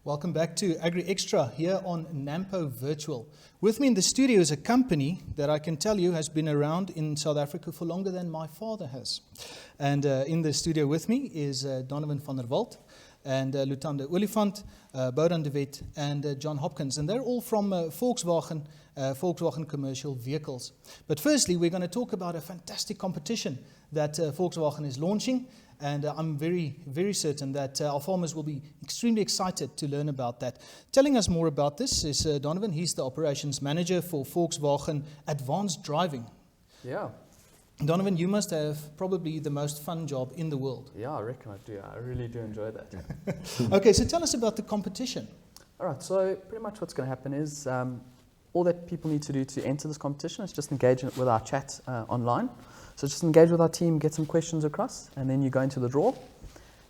Welcome back to Agri Extra here on Nampo Virtual. With me in the studio is a company that I can tell you has been around in South Africa for longer than my father has. And in the studio with me is Donovan van der Walt and Lutanda Olifant, Bodan de Wet and John Hopkins. And they're all from Volkswagen commercial vehicles. But firstly, we're going to talk about a fantastic competition that Volkswagen is launching. And I'm very, very certain that our farmers will be extremely excited to learn about that. Telling us more about this is Donovan. He's the operations manager for Volkswagen Advanced Driving. Yeah. Donovan, you must have probably the most fun job in the world. Yeah, I reckon I do. I really do enjoy that. Okay, so tell us about the competition. All right, so pretty much what's going to happen is all that people need to do to enter this competition is just engage with our chat online. So just engage with our team, get some questions across, and then you go into the draw.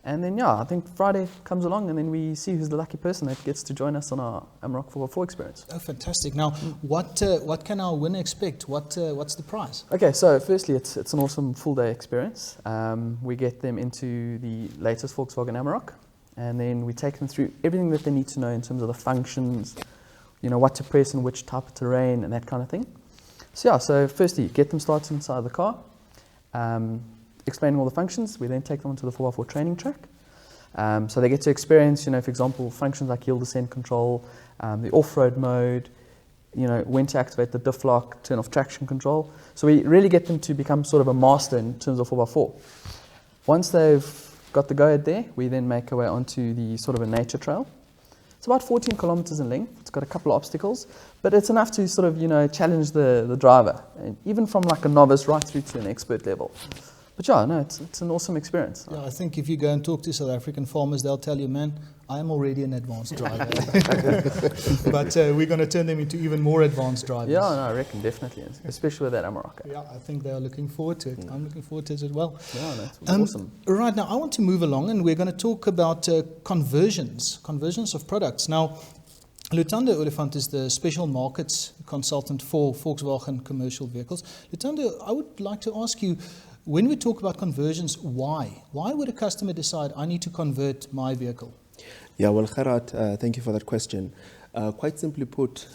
And then, I think Friday comes along, and then we see who's the lucky person that gets to join us on our Amarok 4x4 experience. Oh, fantastic. Now, what can our winner expect? What's the prize? Okay, so firstly, it's an awesome full-day experience. We get them into the latest Volkswagen Amarok, and then we take them through everything that they need to know in terms of the functions, what to press in which type of terrain, and that kind of thing. So firstly, get them started inside the car. Explaining all the functions, we then take them onto the 4x4 training track. So they get to experience, for example, functions like hill descent control, the off-road mode, when to activate the diff lock, turn off traction control. So we really get them to become sort of a master in terms of 4x4. Once they've got the go-ahead there, we then make our way onto the sort of a nature trail. It's about 14 kilometers in length. It's got a couple of obstacles, but it's enough to sort of, challenge the driver, and even from like a novice right through to an expert level. But it's an awesome experience. Yeah, I think if you go and talk to South African farmers, they'll tell you, man, I am already an advanced driver. But we're going to turn them into even more advanced drivers. Yeah, I reckon, definitely, especially with that Amarok. Yeah, I think they are looking forward to it. I'm looking forward to it as well. Yeah, that's awesome. Right, now I want to move along, and we're going to talk about conversions of products. Now, Lutanda Olifant is the special markets consultant for Volkswagen commercial vehicles. Lutanda, I would like to ask you, when we talk about conversions, why? Why would a customer decide, I need to convert my vehicle? Yeah, well, Gerard, thank you for that question. Quite simply put,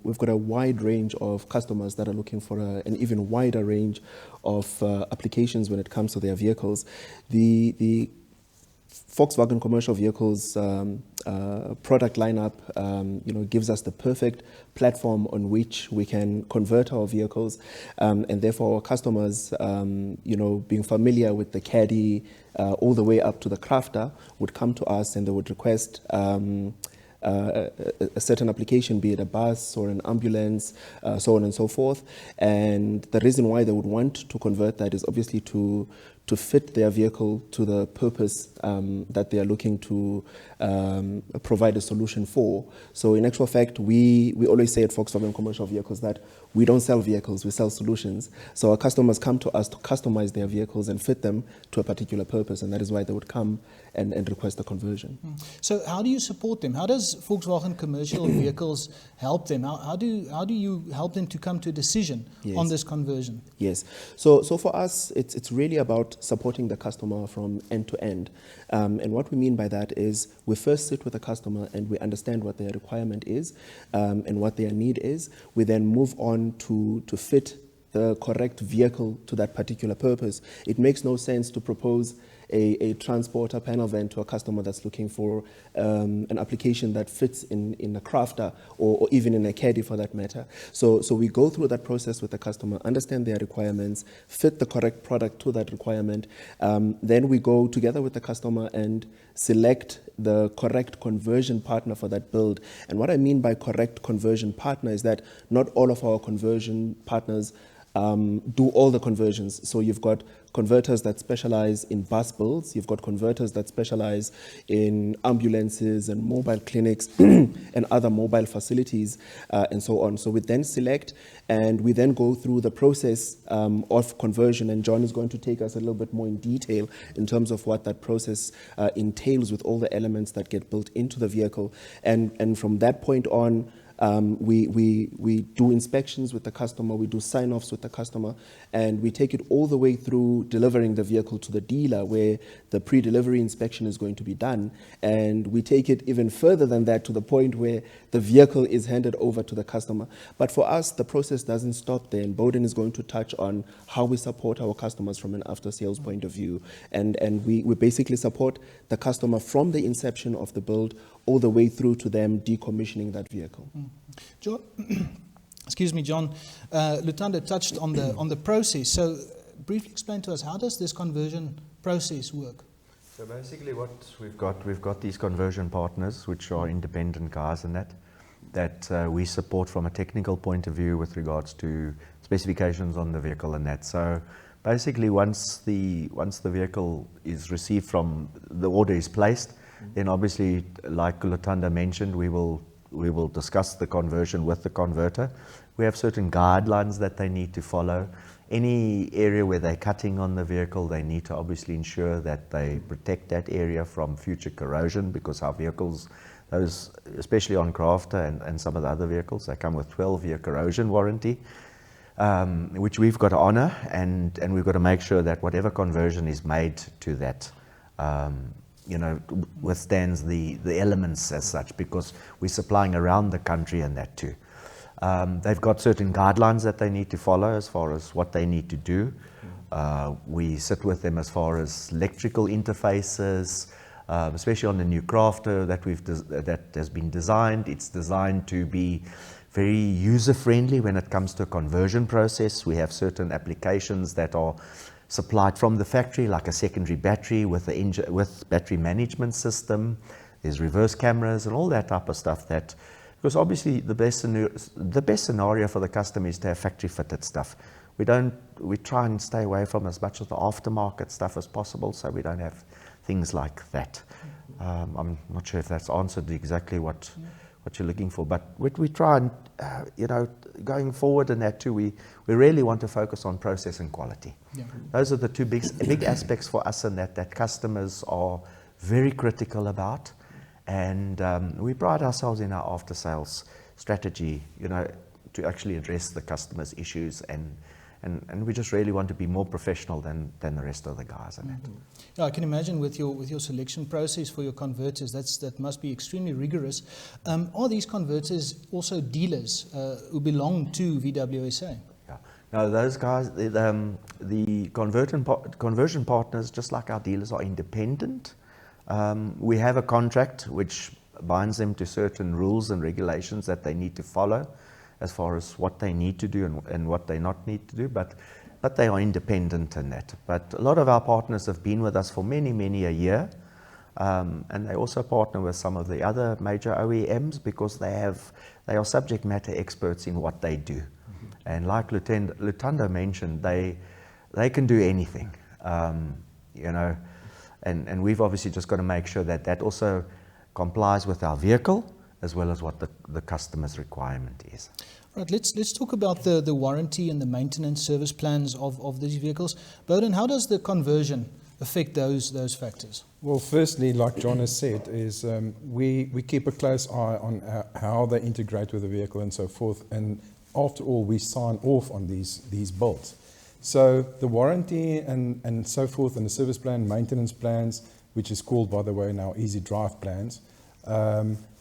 we've got a wide range of customers that are looking for an even wider range of applications when it comes to their vehicles. The Volkswagen commercial vehicles product lineup, gives us the perfect platform on which we can convert our vehicles, and therefore our customers, being familiar with the caddy all the way up to the crafter, would come to us and they would request a certain application, be it a bus or an ambulance, so on and so forth. And the reason why they would want to convert that is obviously to fit their vehicle to the purpose that they are looking to provide a solution for. So in actual fact, we always say at Volkswagen Commercial Vehicles that we don't sell vehicles, we sell solutions. So our customers come to us to customize their vehicles and fit them to a particular purpose, and that is why they would come and request a conversion. So how do you support them? How does Volkswagen Commercial Vehicles help them? How do you help them to come to a decision on this conversion? Yes. So for us, it's really about supporting the customer from end to end. And what we mean by that is we first sit with the customer and we understand what their requirement is and what their need is. We then move on to fit the correct vehicle to that particular purpose. It makes no sense to propose a transporter panel van to a customer that's looking for an application that fits in a crafter or even in a caddy for that matter. So we go through that process with the customer, understand their requirements, fit the correct product to that requirement. Then we go together with the customer and select the correct conversion partner for that build. And what I mean by correct conversion partner is that not all of our conversion partners do all the conversions. So you've got converters that specialize in bus builds, you've got converters that specialize in ambulances and mobile clinics and other mobile facilities and so on. So we then select and we then go through the process of conversion, and John is going to take us a little bit more in detail in terms of what that process entails with all the elements that get built into the vehicle. And from that point on, We do inspections with the customer, we do sign-offs with the customer, and we take it all the way through delivering the vehicle to the dealer where the pre-delivery inspection is going to be done. And we take it even further than that to the point where the vehicle is handed over to the customer. But for us, the process doesn't stop there. And Bowden is going to touch on how we support our customers from an after-sales point of view. And we basically support the customer from the inception of the build all the way through to them decommissioning that vehicle. John, excuse me, John. Lutanda touched on the process. So briefly explain to us, how does this conversion process work? So basically what we've got these conversion partners, which are independent guys and that we support from a technical point of view with regards to specifications on the vehicle and that. So basically once the vehicle is received from, the order is placed, then obviously, like Lutanda mentioned, we will discuss the conversion with the converter. We have certain guidelines that they need to follow. Any area where they're cutting on the vehicle, they need to obviously ensure that they protect that area from future corrosion, because our vehicles, those especially on Crafter and some of the other vehicles, they come with 12-year corrosion warranty, which we've got to honor, and we've got to make sure that whatever conversion is made to that withstands the elements as such, because we're supplying around the country and that too. They've got certain guidelines that they need to follow as far as what they need to do. We sit with them as far as electrical interfaces, especially on the new Crafter that has been designed. It's designed to be very user-friendly when it comes to a conversion process. We have certain applications that are supplied from the factory, like a secondary battery with battery management system. There's reverse cameras and all that type of stuff. Because obviously the best scenario for the customer is to have factory fitted stuff. We try and stay away from as much of the aftermarket stuff as possible, so we don't have things like that. I'm not sure if that's answered exactly what you're looking for, but we try and going forward in that too, we really want to focus on process and quality. Yeah. Those are the two big aspects for us, and that customers are very critical about. And we pride ourselves in our after sales strategy, to actually address the customer's issues, and we just really want to be more professional than the rest of the guys in it. Yeah, I can imagine with your selection process for your converters, that must be extremely rigorous. Are these converters also dealers who belong to VWSA? Yeah, no, those guys, the conversion partners, just like our dealers, are independent. We have a contract which binds them to certain rules and regulations that they need to follow as far as what they need to do and what they not need to do, but they are independent in that. But a lot of our partners have been with us for many a year, and they also partner with some of the other major OEMs because they are subject matter experts in what they do. Mm-hmm. And like Lutanda mentioned, they can do anything, and we've obviously just got to make sure that also complies with our vehicle as well as what the customer's requirement is. Right, let's talk about the warranty and the maintenance service plans of these vehicles. Bowden, how does the conversion affect those factors? Well, firstly, like John has said, is we keep a close eye on how they integrate with the vehicle and so forth. And after all, we sign off on these builds. So the warranty and so forth, and the service plan, maintenance plans, which is called, by the way, now Easy Drive plans,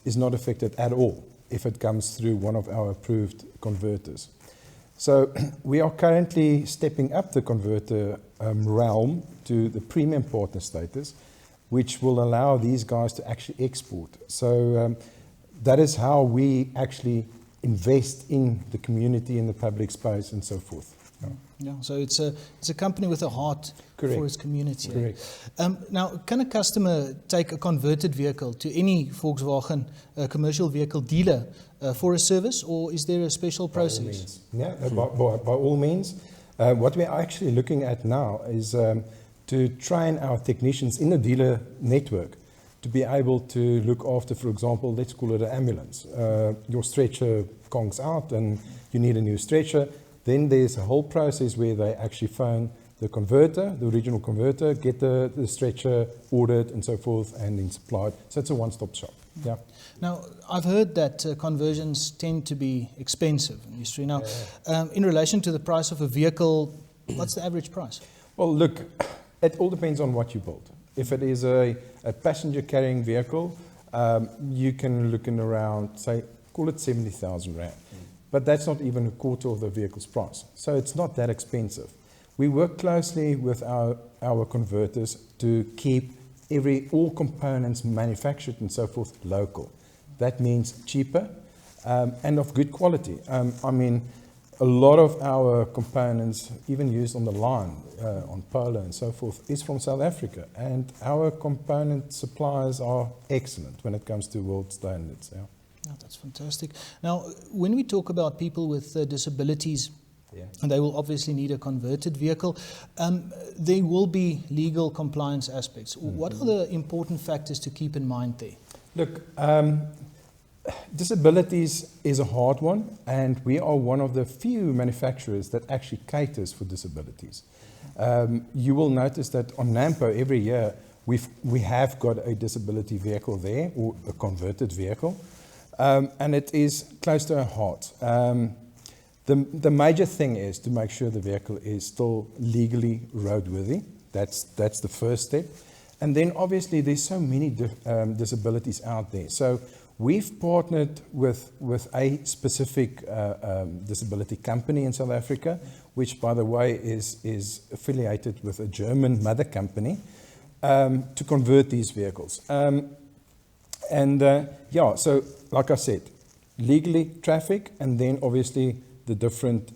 is not affected at all if it comes through one of our approved converters. So we are currently stepping up the converter realm to the premium partner status, which will allow these guys to actually export. So that is how we actually invest in the community, in the public space, and so forth. Yeah, so it's a company with a heart Correct. for its community. Correct. Now, can a customer take a converted vehicle to any Volkswagen commercial vehicle dealer for a service, or is there a special process? By all means. What we are actually looking at now is to train our technicians in the dealer network to be able to look after, for example, let's call it an ambulance. Your stretcher conks out and you need a new stretcher. Then there's a whole process where they actually phone the converter, the original converter, get the stretcher ordered and so forth, and then supplied. So it's a one-stop shop. Yeah. Now, I've heard that conversions tend to be expensive in history. Now, in relation to the price of a vehicle, what's the average price? Well, look, it all depends on what you build. If it is a passenger carrying vehicle, you can look in around, say, call it 70,000 Rand. But that's not even a quarter of the vehicle's price. So it's not that expensive. We work closely with our converters to keep all components manufactured and so forth local. That means cheaper and of good quality. I mean, a lot of our components, even used on the line, on Polo and so forth, is from South Africa. And our component suppliers are excellent when it comes to world standards. Yeah. Oh, that's fantastic. Now, when we talk about people with disabilities, and they will obviously need a converted vehicle, there will be legal compliance aspects. What are the important factors to keep in mind there? Look, disabilities is a hard one, and we are one of the few manufacturers that actually caters for disabilities. You will notice that on Nampo every year we have got a disability vehicle there, or a converted vehicle, and it is close to our heart. The major thing is to make sure the vehicle is still legally roadworthy. That's the first step. And then obviously there's so many disabilities out there. So we've partnered with a specific disability company in South Africa, which by the way is affiliated with a German mother company, to convert these vehicles. So like I said, legally traffic, and then obviously the different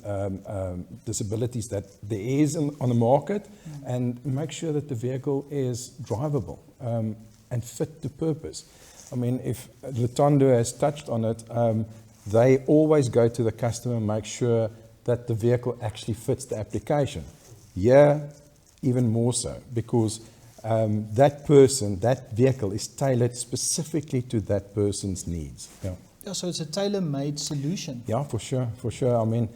disabilities that there is on the market, and make sure that the vehicle is drivable and fit to purpose. I mean, if Lutondo has touched on it, they always go to the customer and make sure that the vehicle actually fits the application. Yeah, even more so, because that vehicle is tailored specifically to that person's needs. Yeah. Yeah, so it's a tailor-made solution. Yeah, for sure. I mean,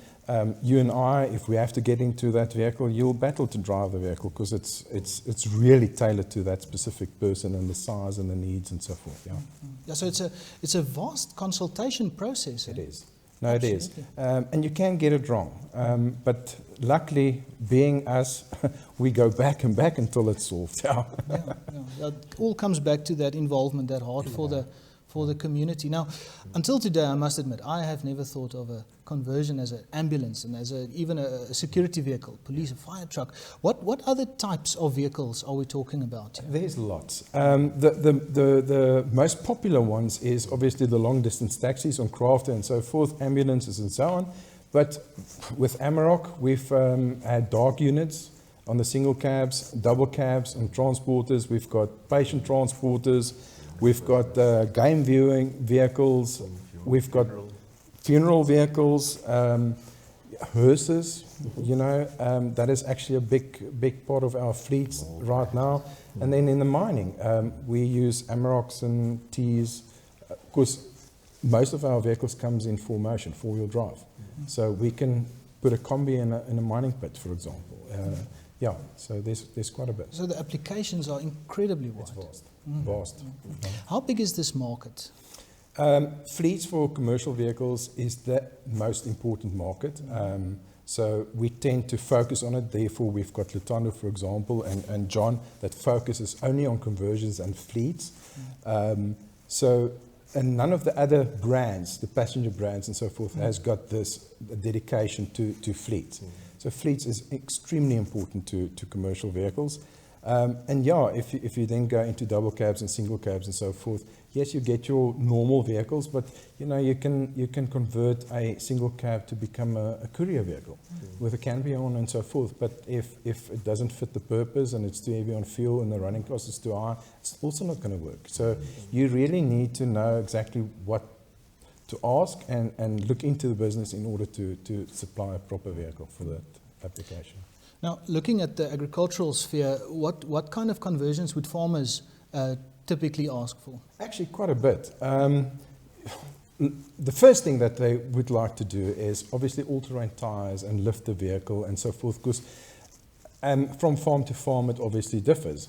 you and I, if we have to get into that vehicle, you'll battle to drive the vehicle because it's really tailored to that specific person and the size and the needs and so forth. Yeah. Yeah, so it's a vast consultation process. It is. No, it is. And you can get it wrong. But luckily, being us, we go back and back until it's solved. Yeah. It all comes back to that involvement, that heart for the community. Now, until today, I must admit, I have never thought of a conversion as an ambulance and as even a security vehicle, police, a fire truck. What other types of vehicles are we talking about here? There's lots. The most popular ones is obviously the long-distance taxis on Crafter and so forth, ambulances and so on. But with Amarok, we've had dark units on the single cabs, double cabs and transporters. We've got patient transporters. We've got game viewing vehicles. We've got funeral vehicles, hearses. That is actually a big part of our fleets right now. And then in the mining, we use Amaroks and Ts. Of course, most of our vehicles comes in 4Motion, 4-wheel drive. So we can put a combi in a mining pit, for example. So there's quite a bit. So the applications are incredibly wide. It's vast. How big is this market? Fleets for commercial vehicles is the most important market. So we tend to focus on it. Therefore, we've got Lutondo, for example, and John that focuses only on conversions and fleets. And none of the other brands, the passenger brands and so forth, has got this dedication to fleets. So fleets is extremely important to commercial vehicles. If you then go into double cabs and single cabs and so forth, yes, you get your normal vehicles, but you can convert a single cab to become a courier vehicle with a canopy on and so forth. But if it doesn't fit the purpose and it's too heavy on fuel and the running cost is too high, it's also not going to work. So you really need to know exactly what to ask and look into the business in order to supply a proper vehicle for that application. Now, looking at the agricultural sphere, what kind of conversions would farmers typically ask for? Actually, quite a bit. The first thing that they would like to do is obviously all-terrain tires and lift the vehicle and so forth, because And from farm to farm, it obviously differs.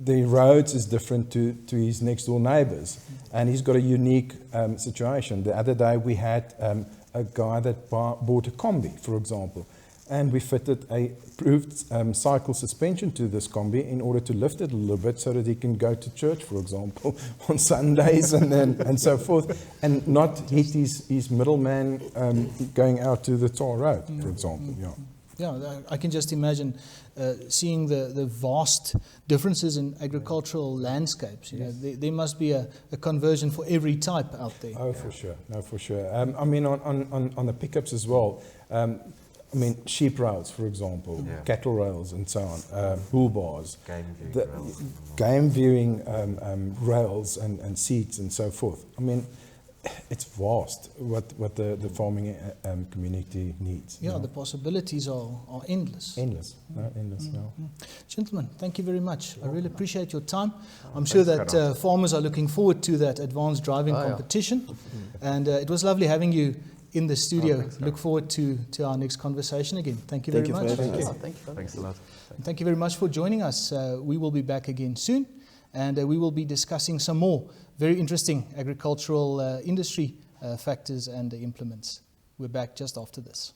The roads is different to his next door neighbours, and he's got a unique situation. The other day we had a guy that bought a combi, for example, and we fitted a proved cycle suspension to this combi in order to lift it a little bit so that he can go to church, for example, on Sundays and so forth, and not hit his middleman going out to the tar road, for example. Yeah. Yeah, I can just imagine seeing the vast differences in agricultural landscapes. You know, there must be a conversion for every type out there. Oh, for sure. No, for sure. I mean, on the pickups as well. I mean, sheep rails, for example, cattle rails, and so on. Bull bars, game viewing rails and seats and so forth. I mean, it's vast what the farming community needs. Yeah, the possibilities are endless. Endless. No. Gentlemen, thank you very much. I really appreciate your time. I'm sure that farmers are looking forward to that advanced driving competition. And it was lovely having you in the studio. Look forward to our next conversation again. Thank you very much. Thank you. Thanks a lot. And thank you very much for joining us. We will be back again soon, and we will be discussing some more very interesting agricultural industry factors and implements. We're back just after this.